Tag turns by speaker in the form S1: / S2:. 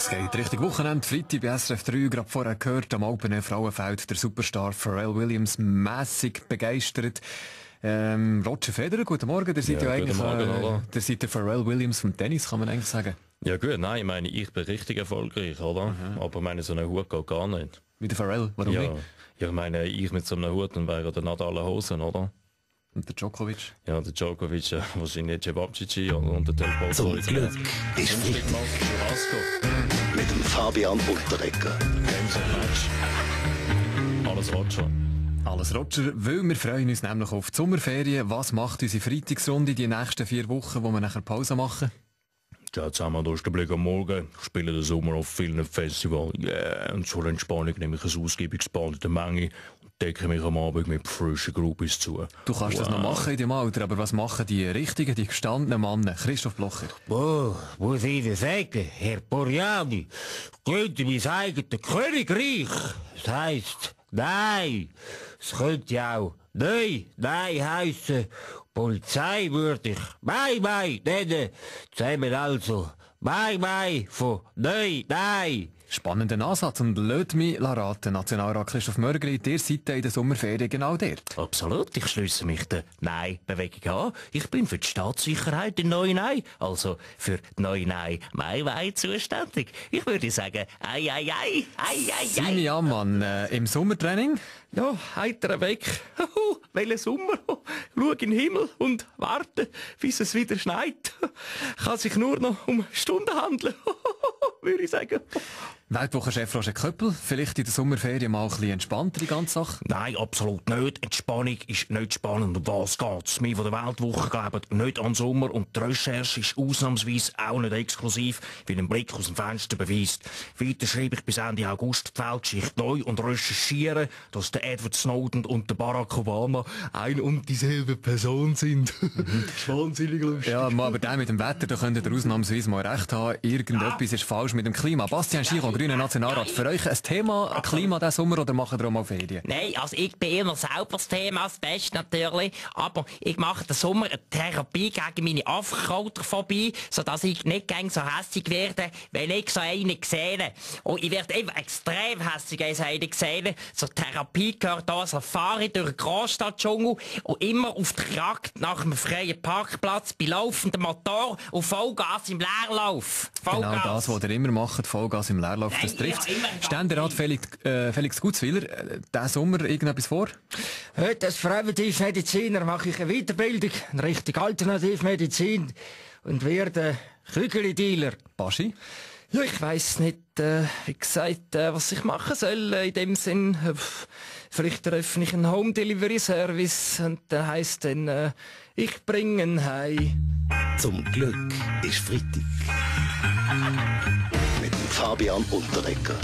S1: Es geht Richtung Wochenende. Freitag bei SRF 3, gerade vorher gehört, am Open Frauenfeld der Superstar Pharrell Williams mässig begeistert. Roger Federer, guten Morgen. Der seid ja eigentlich der seid der Pharrell Williams vom Tennis, kann man eigentlich sagen.
S2: Ja gut, nein, ich meine, ich bin richtig erfolgreich, oder? Aber ich meine, so ein Hut geht gar nicht.
S1: Wie der Pharrell, warum
S2: ja.
S1: nicht?
S2: Ja, ich meine, ich mit so einem Hut, dann wäre der Nadal alle Hosen, oder?
S1: Und der Djokovic?
S2: Ja, der Djokovic, wahrscheinlich nicht Cevapcici und der Del Potro.
S3: Zum Glück ist Freitag mit dem Fabian Unterdecker.
S2: Alles Roger.
S1: Alles Roger, weil wir freuen uns nämlich auf die Sommerferien. Was macht unsere Freitagsrunde die nächsten 4 Wochen, wo wir nachher Pause machen?
S2: Ja, jetzt haben wir durch den Blick am Morgen. Ich spiele den Sommer auf vielen Festivals. Yeah. Und zur Entspannung nehme ich ein ausgiebiges Bad in der Menge und decke mich am Abend mit frischen Groupies zu.
S1: Du kannst das noch machen in deinem Alter, aber was machen die richtigen, die gestandenen Männer? Christoph Blocher.
S4: Oh, muss ich Ihnen sagen, Herr Boriani, könnte mein eigenes Königreich. Das heisst, nein. Es könnte ja auch nein heissen. Polizei würde ich Bye nennen. Zusammen also Bye von nein.
S1: Spannender Ansatz und lasst mich raten, Nationalrat Christoph Mörgeli, ihr seid in der Sommerferien genau dort.
S4: Absolut, ich schliesse mich der Nein-Bewegung an. Ich bin für die Staatssicherheit in Neu-Nei, also für die Neu-Nei-Mai-Wei zuständig. Ich würde sagen, ei.
S1: Simi Ammann, im Sommertraining?
S5: Ja, heiter weg. Welcher Sommer? Schau in den Himmel und warte, bis es wieder schneit. Kann sich nur noch um Stunden handeln, würde ich sagen.
S1: Weltwochenchef Roger Köppel, vielleicht in der Sommerferien mal ein bisschen entspannter die ganze Sache?
S4: Nein, absolut nicht. Entspannung ist nicht spannend. Um was geht's? Wir von der Weltwoche glauben nicht an den Sommer und die Recherche ist ausnahmsweise auch nicht exklusiv, wie ein Blick aus dem Fenster beweist. Weiter schreibe ich bis Ende August die Weltgeschichte neu und recherchiere, dass der Edward Snowden und der Barack Obama ein und dieselbe Person sind. Wahnsinnig lustig.
S1: Ja, aber der mit dem Wetter, da könnt ihr ausnahmsweise mal recht haben. Irgendetwas ist falsch mit dem Klima. Bastian Schiro, Grüner Nationalrat, für euch ein Thema Klima diesen Sommer oder machen ihr auch mal Ferien?
S6: Nein, also ich bin immer selber das Thema, das Beste natürlich, aber ich mache den Sommer eine Therapie gegen meine Affenkrauterphobie, sodass ich nicht gäng so hässig werde, wenn ich so einen sehe. Und ich werde immer extrem hässig, wenn ich so einen sehe. Zur Therapie gehört da Safari durch den Großstadtdschungel und immer auf der Jagd nach einem freien Parkplatz bei laufendem Motor und Vollgas im Leerlauf.
S1: Genau das, was ihr immer macht, Vollgas im Leerlauf, das trifft.
S6: Ja,
S1: Ständerat Felix Gutzwiller, diesen Sommer irgendetwas vor?
S7: Heute als Präventivmediziner mache ich eine Weiterbildung in Richtung Alternativmedizin und werde Kügeli-Dealer.
S1: Baschi?
S5: Ja, ich weiss nicht, wie gesagt, was ich machen soll. In dem Sinn, vielleicht eröffne ich einen Home-Delivery-Service und der heisst dann, ich bringe ihn heim.
S3: Zum Glück ist Freitag mit dem Fabian Unterdecker.